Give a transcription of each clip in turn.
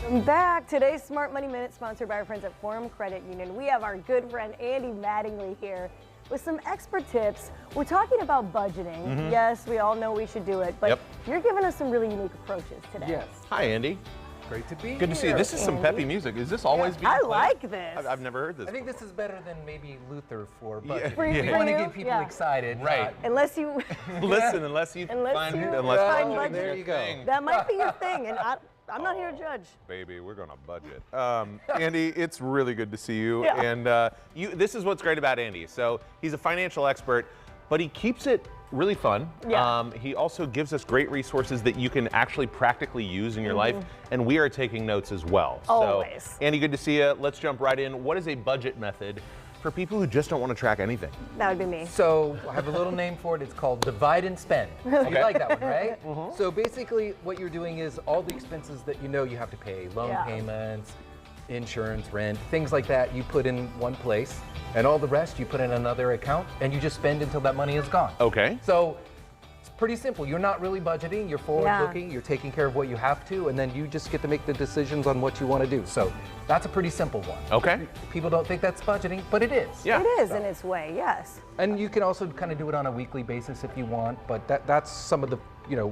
Welcome back. Today's Smart Money Minute, sponsored by our friends at Forum Credit Union. We have our good friend Andy Mattingly here with some expert tips. We're talking about budgeting. Yes, we all know we should do it, but you're giving us some really unique approaches today. Yes. Hi, Andy. Great to be here. Good to see you. This is some peppy music. Is this always being I played? like this. I've never heard this. I think this is better than maybe Luther for budgeting. For You you? want to get people Yeah. excited. Right. Unless you, Listen, unless you Unless find, you unless find budgeting budget. is your There you go. thing. that might be your thing, and I'm not here to judge. Baby, we're gonna budget. Andy, it's really good to see you. Yeah. And this is what's great about Andy. So he's a financial expert, but he keeps it really fun. Yeah. He also gives us great resources that you can actually practically use in your life, and we are taking notes as well. Always. So, Andy, good to see you. Let's jump right in. What is a budget method for people who just don't want to track anything? That would be me. So I have a little name for it. It's called divide and spend. You like that one, right? So basically what you're doing is all the expenses that you know you have to pay, loan payments, insurance, rent, things like that, you put in one place, and all the rest you put in another account, and you just spend until that money is gone. Okay. So it's pretty simple. You're not really budgeting, you're forward looking, you're taking care of what you have to, and then you just get to make the decisions on what you want to do. So that's a pretty simple one. Okay. People don't think that's budgeting, but it is. Yeah. It is in its way, yes. And you can also kind of do it on a weekly basis if you want, but that's some of the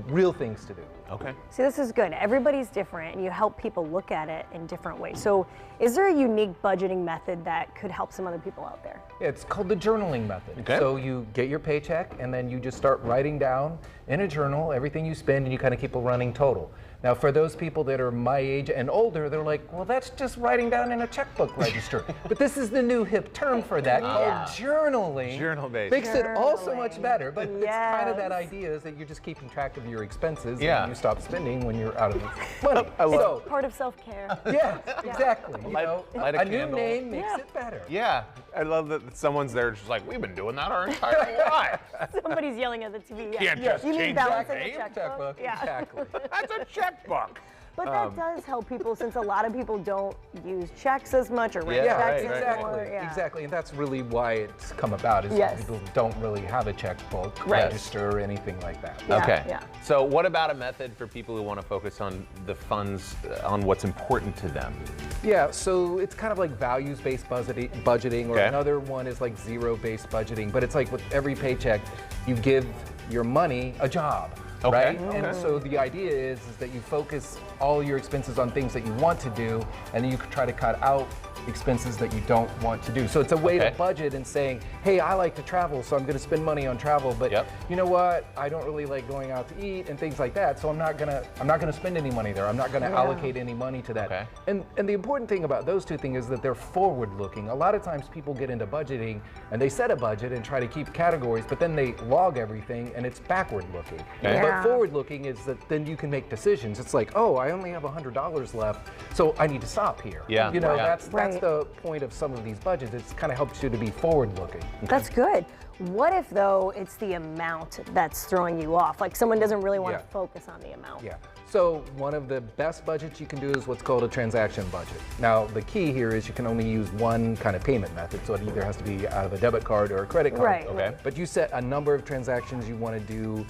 real things to do. Okay. See, this is good. Everybody's different, and you help people look at it in different ways. So is there a unique budgeting method that could help some other people out there? It's called the journaling method. Okay. So you get your paycheck and then you just start writing down in a journal everything you spend, and you kind of keep a running total. Now, for those people that are my age and older, they're like, well, that's just writing down in a checkbook register. But this is the new hip term for that called journaling. Journal-based. Makes it all so much better, but it's kind of that Yes. idea is that you're just keeping track of your expenses Yeah. and you stop spending when you're out of money. I love So, Part of self-care. yeah, exactly. Light a a new candle. name makes Yeah. it better. Yeah, I love that someone's there just like, we've been doing that our entire life. Somebody's yelling at the TV. Can't just you need change balance that in name. your checkbook. Yeah. Exactly. That's a checkbook. But that does help people, since a lot of people don't use checks as much or write Yeah, checks right, anymore. Exactly, exactly, and that's really why it's come about. Is Yes. people don't really have a checkbook register or anything like that. Yeah, Okay. yeah. So what about a method for people who want to focus on the funds, on what's important to them? Yeah, so it's kind of like values-based budgeting, or Okay. another one is like zero-based budgeting. But it's like with every paycheck, you give your money a job. Okay. Right? And so the idea is that you focus all your expenses on things that you want to do, and then you try to cut out expenses that you don't want to do. So it's a way to budget and saying, hey, I like to travel, so I'm going to spend money on travel, but you know what? I don't really like going out to eat and things like that, so I'm not gonna spend any money there. I'm not going to allocate any money to that. Okay. And the important thing about those two things is that they're forward-looking. A lot of times people get into budgeting and they set a budget and try to keep categories, but then they log everything and it's backward-looking. Okay. But forward-looking is that then you can make decisions. It's like, oh, I only have $100 left, so I need to stop here. Yeah. You know, Yeah. that's Right. the point of some of these budgets. It kind of helps you to be forward-looking. That's good. What if, though, it's the amount that's throwing you off? Like someone doesn't really want to focus on the amount. Yeah. So one of the best budgets you can do is what's called a transaction budget. Now, the key here is you can only use one kind of payment method, so it either has to be out of a debit card or a credit card. Right. Okay. But you set a number of transactions you want to do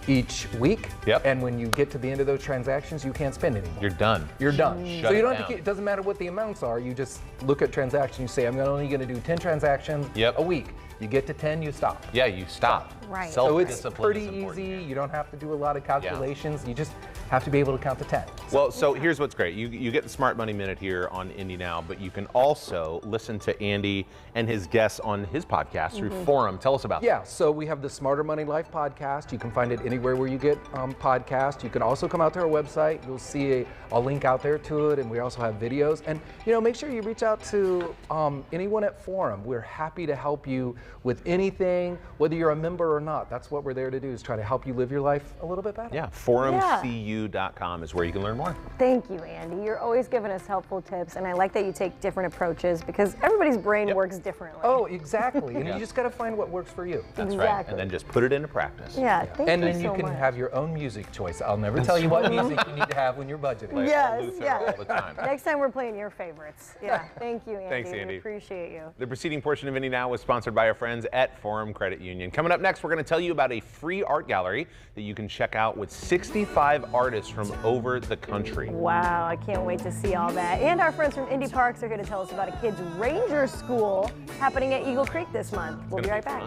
each week. Yep. And when you get to the end of those transactions, you can't spend anymore. You're done. You're done. Shut So you it don't have down. to keep, it doesn't matter what the amounts are, you just look at transactions, you say, I'm only going to do 10 transactions a week. You get to 10, you stop. Yeah, you stop. Right. So it's Self-discipline pretty is important easy. here. You don't have to do a lot of calculations. You just have to be able to count to 10. Well, so here's what's great. You get the Smart Money Minute here on Indy Now, but you can also listen to Andy and his guests on his podcast through Forum. Tell us about that. Yeah, so we have the Smarter Money Life podcast. You can find it anywhere where you get podcasts. You can also come out to our website. You'll see a link out there to it, and we also have videos. And make sure you reach out to anyone at Forum. We're happy to help you with anything, whether you're a member or not. That's what we're there to do, is try to help you live your life a little bit better. Yeah, forumcu.com is where you can learn more. Thank you, Andy. You're always giving us helpful tips, and I like that you take different approaches because everybody's brain works differently. Oh, exactly. And you just got to find what works for you. That's right. And then just put it into practice. Yeah, thank And you then you so can much. have your own music choice. I'll never tell you what music you need to have when you're budgeting. Yes, Luther yes. all the time. Next time we're playing your favorites. Yeah, thank you, Andy. Thanks, Andy. We appreciate you. The preceding portion of Indy Now was sponsored by our friends at Forum Credit Union. Coming up next, we're going to tell you about a free art gallery that you can check out with 65 art artists from over the country. Wow, I can't wait to see all that. And our friends from Indy Parks are going to tell us about a kids' ranger school happening at Eagle Creek this month. We'll be right back.